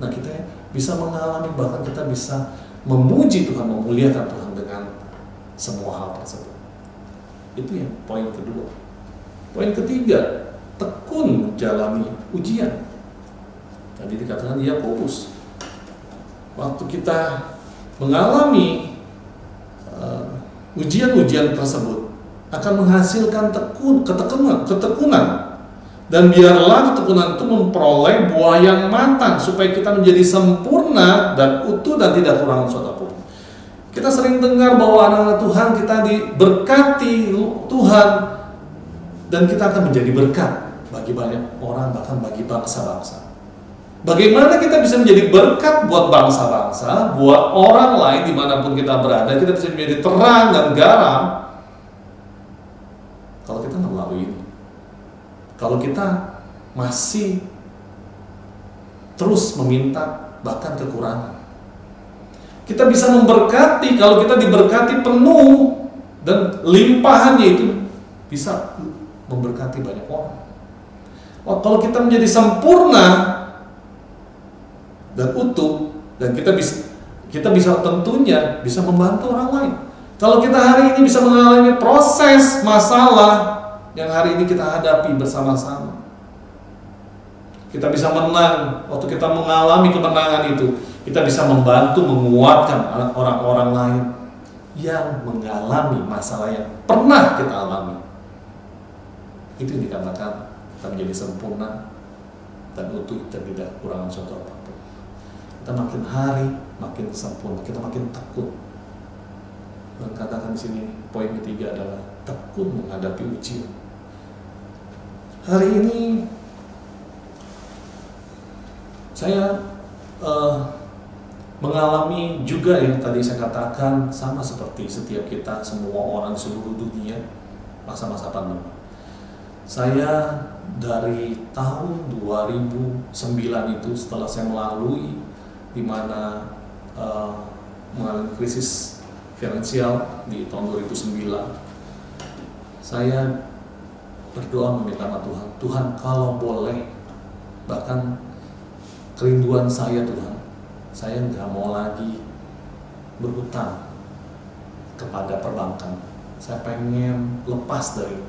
Nah, kita bisa mengalami, bahkan kita bisa memuji Tuhan, memuliakan Tuhan dengan semua hal tersebut. Itu yang poin kedua. Poin ketiga, tekun menjalani ujian. Tadi dikatakan Yakobus, waktu kita mengalami ujian-ujian tersebut akan menghasilkan ketekunan. Dan biarlah ketekunan itu memperoleh buah yang matang, supaya kita menjadi sempurna dan utuh dan tidak kurang suatu apapun. Kita sering dengar bahwa anak-anak Tuhan kita diberkati Tuhan, dan kita akan menjadi berkat bagi banyak orang, bahkan bagi bangsa-bangsa. Bagaimana kita bisa menjadi berkat buat bangsa-bangsa, buat orang lain dimanapun kita berada, kita bisa menjadi terang dan garam kalau kita melalui ini. Kalau kita masih terus meminta bahkan kekurangan, kita bisa memberkati kalau kita diberkati penuh, dan limpahannya itu bisa memberkati banyak orang. Kalau kita menjadi sempurna dan utuh, dan kita bisa tentunya bisa membantu orang lain. Kalau kita hari ini bisa mengalami proses masalah yang hari ini kita hadapi bersama-sama, kita bisa menang. Waktu kita mengalami kemenangan itu, kita bisa membantu menguatkan orang-orang lain yang mengalami masalah yang pernah kita alami. Itu yang dikatakan kita menjadi sempurna dan utuh dan tidak kekurangan suatu apapun. Kita makin hari makin sempurna, kita makin tekun. Dan katakan di sini poin ketiga adalah tekun menghadapi ujian. Hari ini saya mengalami juga yang tadi saya katakan, sama seperti setiap kita, semua orang seluruh dunia, masa-masa pandemi. Saya dari tahun 2009 itu, setelah saya melalui di mana mengalami krisis finansial di tahun 2009, saya berdoa meminta sama Tuhan, Tuhan kalau boleh, bahkan kerinduan saya Tuhan, saya nggak mau lagi berhutang kepada perbankan. saya pengen lepas dari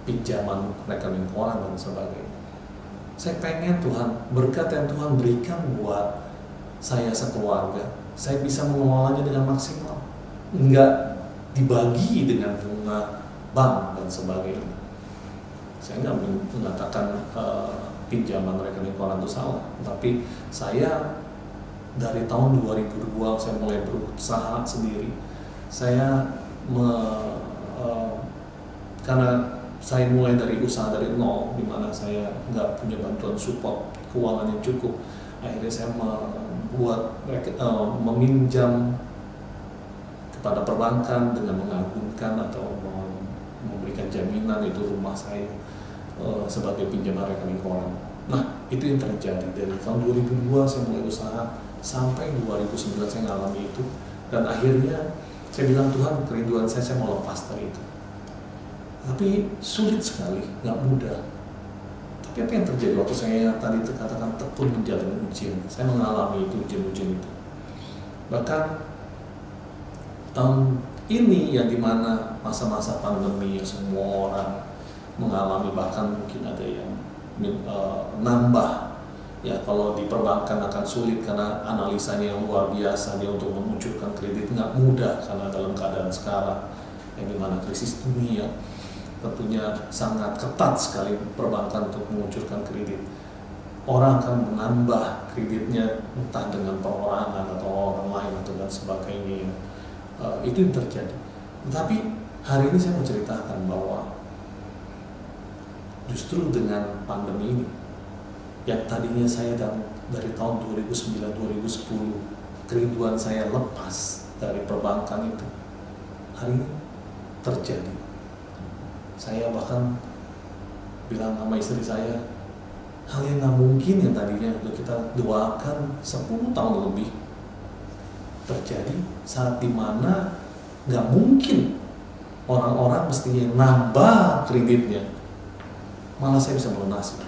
pinjaman rekening koran dan sebagainya. Saya pengen Tuhan, berkat yang Tuhan berikan buat saya sekeluarga, saya bisa mengelolanya dengan maksimal, enggak dibagi dengan bunga bank dan sebagainya. Saya nggak mengatakan pinjaman rekening koran itu salah, tapi saya dari tahun 2002 saya mulai berusaha sendiri. Saya karena saya mulai dari usaha dari nol, di mana saya nggak punya bantuan support keuangan yang cukup. Akhirnya saya meminjam kepada perbankan dengan mengagunkan atau memberikan jaminan itu rumah saya sebagai pinjaman rekening koran. Nah, itu yang terjadi dari tahun 2002 saya mulai usaha sampai 2009 saya ngalami itu, dan akhirnya saya bilang, Tuhan, kerinduan saya mau lepas dari itu. Tapi sulit sekali, nggak mudah. Tapi apa yang terjadi waktu saya tadi katakan tekun menjalani ujian? Saya mengalami itu, ujian-ujian itu. Bahkan tahun ini yang dimana masa-masa pandemi yang semua orang mengalami, bahkan mungkin ada yang nambah. Ya, kalau di perbankan akan sulit karena analisanya yang luar biasa, dia untuk memunculkan kredit nggak mudah karena dalam keadaan sekarang yang dimana krisis dunia. Tentunya sangat ketat sekali perbankan untuk mengucurkan kredit. Orang akan menambah kreditnya entah dengan perorangan atau orang lain atau dan sebagainya. Itu yang terjadi. Tapi hari ini saya mau ceritakan bahwa justru dengan pandemi ini, yang tadinya saya dari tahun 2009-2010 kerinduan saya lepas dari perbankan itu, hari ini terjadi. Saya bahkan bilang sama istri saya, hal yang nggak mungkin yang tadinya udah kita doakan 10 tahun lebih terjadi saat dimana nggak mungkin orang-orang mestinya nambah kreditnya, malah saya bisa melunasi.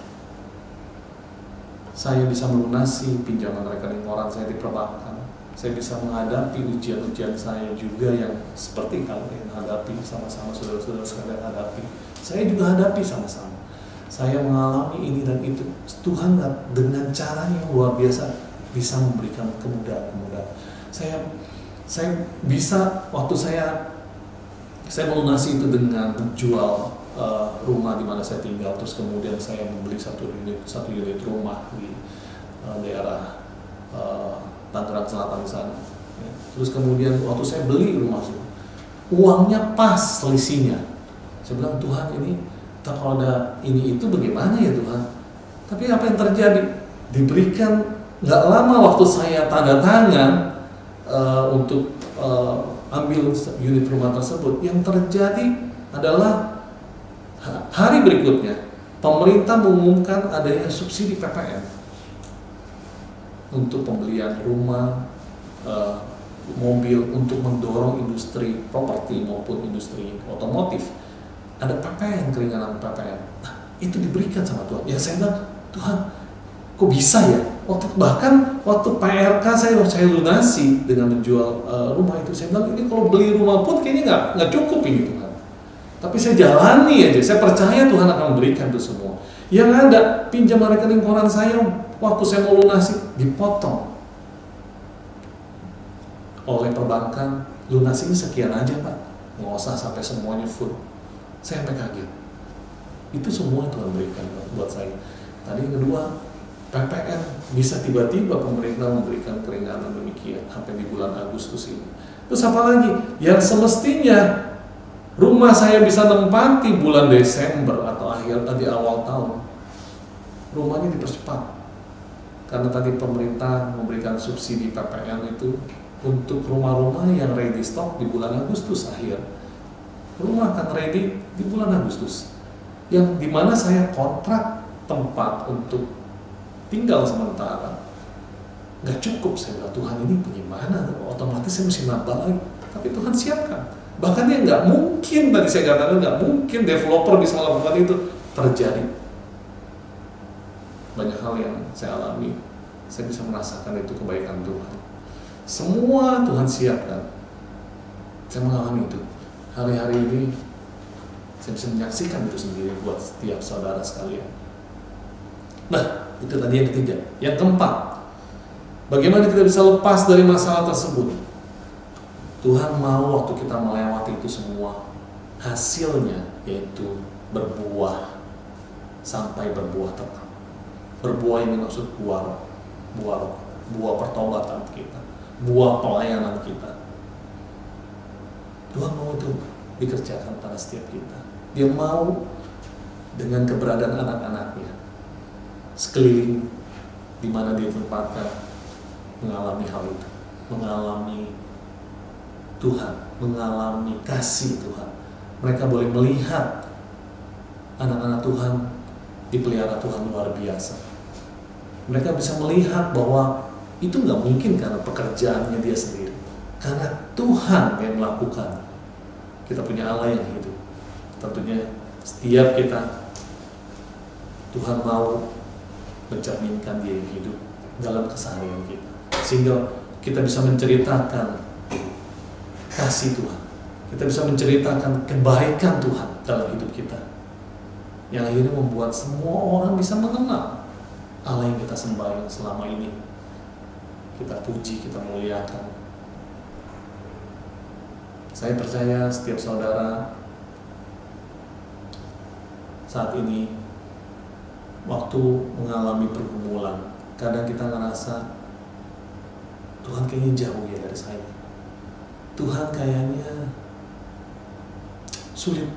Saya bisa melunasi pinjaman rekening koran saya di perbankan. Saya bisa menghadapi ujian-ujian saya juga yang seperti kalian hadapi sama-sama, saudara-saudara sekalian hadapi. Saya juga hadapi sama-sama. Saya mengalami ini dan itu. Tuhan dengan cara yang luar biasa bisa memberikan kemudahan-kemudahan. Saya bisa, waktu saya melunasi itu dengan menjual rumah di mana saya tinggal, terus kemudian saya membeli satu unit rumah di daerah Tangerang Selatan di sana. Ya. Terus kemudian waktu saya beli rumah itu, uangnya pas selisihnya. Saya bilang, Tuhan, ini kalau ada ini itu bagaimana ya Tuhan? Tapi apa yang terjadi? Diberikan nggak lama waktu saya tanda tangan untuk ambil unit rumah tersebut, yang terjadi adalah hari berikutnya pemerintah mengumumkan adanya subsidi PPN untuk pembelian rumah, mobil, untuk mendorong industri properti maupun industri otomotif. Ada PPN, keringanan PPN. Nah, itu diberikan sama Tuhan. Ya saya bilang, Tuhan, kok bisa ya? Bahkan waktu PRK saya lunasi dengan menjual rumah itu, saya bilang, ini kalau beli rumah pun kayaknya nggak cukup ini Tuhan. Tapi saya jalani aja, saya percaya Tuhan akan memberikan itu semua. Yang ada pinjaman rekening koran saya waktu saya mau lunasi dipotong oleh perbankan. Lunasinya sekian aja Pak, nggak usah sampai semuanya full. Saya sampai kaget. Itu semua Tuhan berikan buat saya. Tadi yang kedua, PPN bisa tiba-tiba pemerintah memberikan keringanan demikian sampai di bulan Agustus ini. Terus apa lagi? Yang semestinya rumah saya bisa nempati bulan Desember atau di awal tahun, rumahnya dipercepat karena tadi pemerintah memberikan subsidi PPN itu untuk rumah-rumah yang ready stock di bulan Agustus akhir. Rumah akan ready di bulan Agustus, yang dimana saya kontrak tempat untuk tinggal sementara nggak cukup. Saya bilang, Tuhan, ini bagaimana? Otomatis saya mesti nambah lagi, tapi Tuhan siapkan. Bahkan yang nggak mungkin, tadi saya katakan nggak mungkin developer bisa melakukan itu, terjadi. Banyak hal yang saya alami, saya bisa merasakan itu kebaikan Tuhan. Semua Tuhan siapkan. Saya mengalami itu. hari-hari ini saya bisa menyaksikan itu sendiri buat setiap saudara sekalian. Nah, itu tadi yang ketiga. Yang keempat, bagaimana kita bisa lepas dari masalah tersebut? Tuhan mau waktu kita melewati itu semua, hasilnya yaitu berbuah sampai berbuah tetap. Berbuah ini maksud buah pertobatan kita, buah pelayanan kita. Tuhan mau itu dikerjakan pada setiap kita. Dia mau dengan keberadaan anak-anaknya sekeliling di mana dia tempatkan mengalami hal itu, mengalami Tuhan, mengalami kasih Tuhan. Mereka boleh melihat anak-anak Tuhan dipelihara Tuhan luar biasa. Mereka bisa melihat bahwa itu nggak mungkin karena pekerjaannya dia sendiri, karena Tuhan yang melakukan. Kita punya Allah yang hidup. Tentunya setiap kita, Tuhan mau mencerminkan dia yang hidup dalam keseharian kita, sehingga kita bisa menceritakan kasih Tuhan, kita bisa menceritakan kebaikan Tuhan dalam hidup kita, yang akhirnya membuat semua orang bisa mengenal Allah yang kita sembah selama ini. Kita puji, kita muliakan. Saya percaya setiap saudara saat ini waktu mengalami pergumulan, kadang kita ngerasa Tuhan kayaknya jauh ya dari saya, Tuhan kayaknya sulit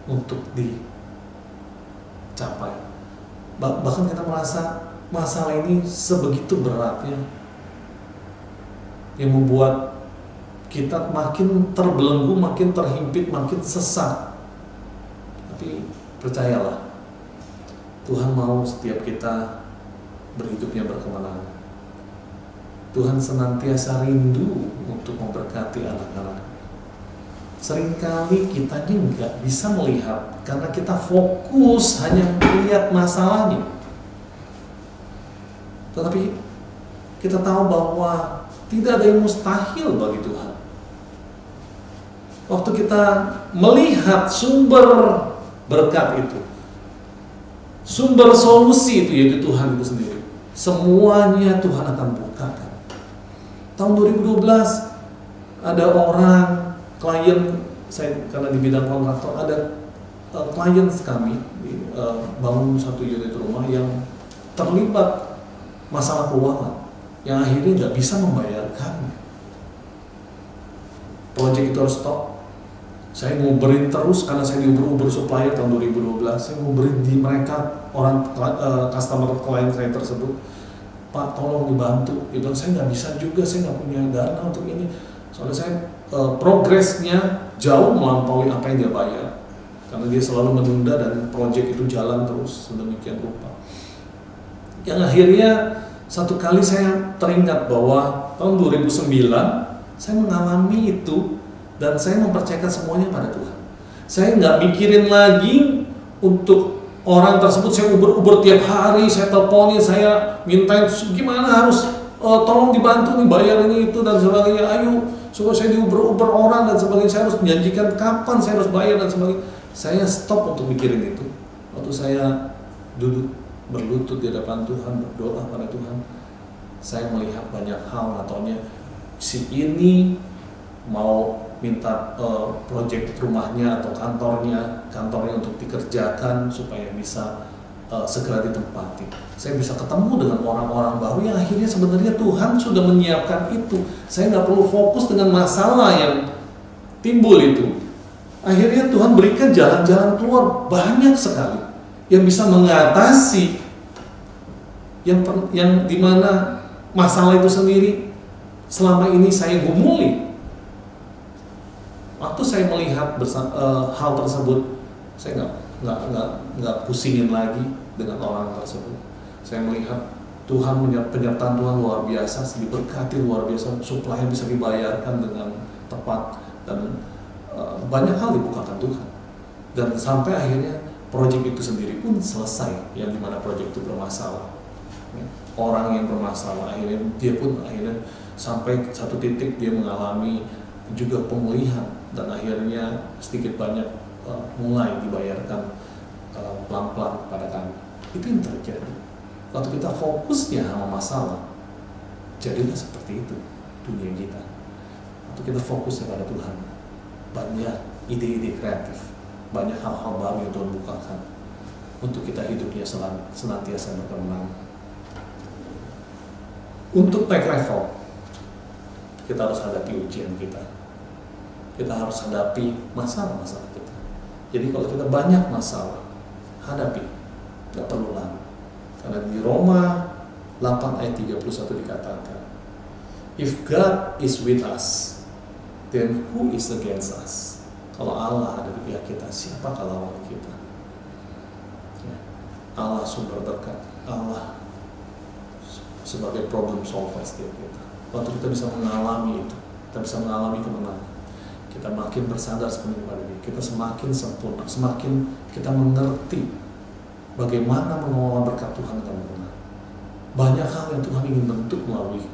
untuk dicapai. Bahkan kita merasa masalah ini sebegitu beratnya, yang membuat kita makin terbelenggu, makin terhimpit, makin sesat. Tapi percayalah, Tuhan mau setiap kita berhidupnya berkemenangan. Tuhan senantiasa rindu untuk memberkati anak-anak. Seringkali kita ini nggak bisa melihat karena kita fokus hanya melihat masalahnya. Tetapi kita tahu bahwa tidak ada yang mustahil bagi Tuhan. Waktu kita melihat sumber berkat itu, sumber solusi itu yaitu Tuhan itu sendiri, semuanya Tuhan akan bukakan. Tahun 2012 ada orang klien saya, karena di bidang kontraktor, ada klien kami bangun satu unit rumah yang terlibat masalah keuangan, yang akhirnya nggak bisa membayarkannya. Proyek itu harus stop. Saya ngobrolin terus karena saya diuber-uber supplier tahun 2012. Saya ngobrolin di mereka, orang customer klien saya tersebut, Pak tolong dibantu. Dia bilang saya nggak bisa juga, saya nggak punya dana untuk ini. Soalnya saya progresnya jauh melampaui apa yang dia bayar, karena dia selalu menunda dan proyek itu jalan terus sedemikian rupa. Yang akhirnya satu kali saya teringat bahwa tahun 2009 saya mengalami itu. Dan saya mempercayakan semuanya pada Tuhan. Saya nggak mikirin lagi untuk orang tersebut. Saya uber-uber tiap hari, saya teleponin, saya mintain gimana harus tolong dibantu nih bayar ini itu dan sebagainya. Ayo, supaya saya diuber-uber orang dan sebagainya. Saya harus menjanjikan kapan saya harus bayar dan sebagainya. Saya stop untuk mikirin itu. Waktu saya duduk berlutut di hadapan Tuhan, berdoa pada Tuhan, saya melihat banyak hal. Ataunya si ini mau minta proyek rumahnya atau kantornya untuk dikerjakan supaya bisa segera ditempati. Saya bisa ketemu dengan orang-orang baru yang akhirnya sebenarnya Tuhan sudah menyiapkan itu. Saya nggak perlu fokus dengan masalah yang timbul itu. Akhirnya Tuhan berikan jalan-jalan keluar banyak sekali yang bisa mengatasi yang dimana masalah itu sendiri selama ini saya gumuli. Waktu saya melihat hal tersebut, saya nggak pusingin lagi dengan orang tersebut. Saya melihat Tuhan penyertaan Tuhan luar biasa, diberkati luar biasa, supply bisa dibayarkan dengan tepat dan banyak hal dibukakan Tuhan. Dan sampai akhirnya proyek itu sendiri pun selesai, yang dimana proyek itu bermasalah. Orang yang bermasalah akhirnya dia pun sampai satu titik dia mengalami juga pemulihan, dan akhirnya sedikit banyak mulai dibayarkan pelan-pelan kepada kami. Itu yang terjadi. Waktu kita fokusnya sama masalah, jadilah seperti itu dunia kita. Waktu kita fokusnya pada Tuhan, banyak ide-ide kreatif, banyak hal-hal baru yang Tuhan bukakan untuk kita hidupnya senantiasa berkemenangan. Untuk naik level, kita harus hadapi ujian kita. Kita harus hadapi masalah-masalah kita. Jadi kalau kita banyak masalah, hadapi, gak perlu lama. Karena di Roma 8 ayat 31 dikatakan, if God is with us, then who is against us? Kalau Allah ada di pihak kita, siapakah lawan kita? Ya. Allah sumber berkat, Allah sebagai problem solver setiap kita. Waktu kita bisa mengalami itu, kita bisa mengalami kemenangan, kita makin bersandar sepenuhnya pada Dia, kita semakin sempurna, semakin kita mengerti bagaimana mengelola berkat Tuhan dengan benar. Banyak hal yang Tuhan ingin bentuk melalui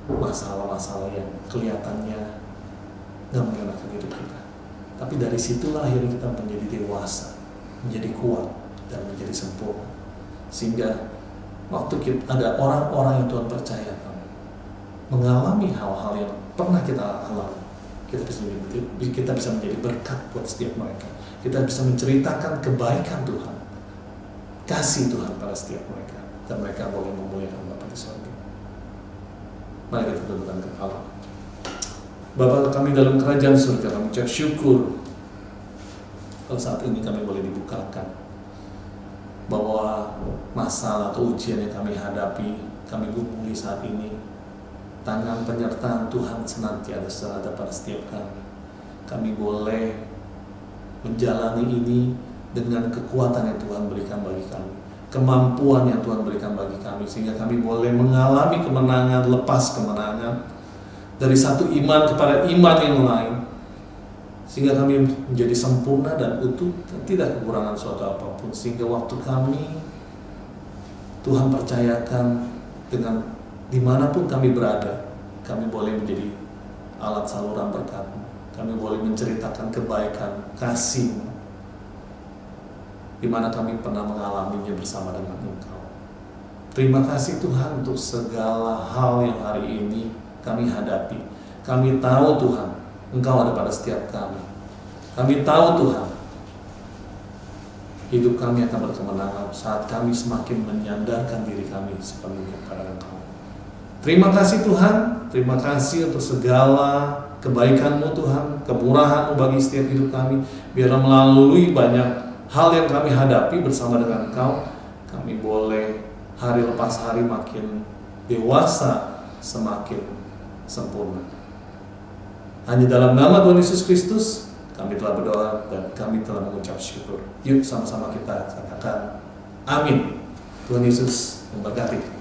masalah-masalah yang kelihatannya gak mengenakan hidup kita. Tapi dari situlah akhirnya kita menjadi dewasa, menjadi kuat, dan menjadi sempurna. Sehingga waktu kita, ada orang-orang yang Tuhan percayakan mengalami hal-hal yang pernah kita alami, kita bisa menjadi berkat buat setiap mereka. Kita bisa menceritakan kebaikan Tuhan, kasih Tuhan pada setiap mereka, dan mereka boleh memuliakan Bapa di surga. Mari kita tundukkan kepala. Bapa kami dalam kerajaan surga, kami ucap syukur kalau saat ini kami boleh dibukakan bahwa masalah atau ujian yang kami hadapi, kami gumuli saat ini, tangan penyertaan Tuhan senantiasa ada pada setiap kami. Kami boleh menjalani ini dengan kekuatan yang Tuhan berikan bagi kami, kemampuan yang Tuhan berikan bagi kami, sehingga kami boleh mengalami kemenangan lepas kemenangan, dari satu iman kepada iman yang lain, sehingga kami menjadi sempurna dan utuh dan tidak kekurangan suatu apapun. Sehingga waktu kami Tuhan percayakan dengan dimanapun kami berada, kami boleh menjadi alat saluran berkat-Mu. Kami boleh menceritakan kebaikan, kasih-Mu, di mana kami pernah mengalaminya bersama dengan Engkau. Terima kasih Tuhan untuk segala hal yang hari ini kami hadapi. Kami tahu Tuhan, Engkau ada pada setiap kami. Kami tahu Tuhan, hidup kami akan berkemenangan saat kami semakin menyandarkan diri kami sepenuhnya kepada Engkau. Terima kasih Tuhan, terima kasih untuk segala kebaikan-Mu Tuhan, kemurahan-Mu bagi setiap hidup kami. Biarlah melalui banyak hal yang kami hadapi bersama dengan Engkau, kami boleh hari lepas hari makin dewasa, semakin sempurna. Hanya dalam nama Tuhan Yesus Kristus kami telah berdoa dan kami telah mengucap syukur. Yuk sama-sama kita katakan amin. Tuhan Yesus memberkati.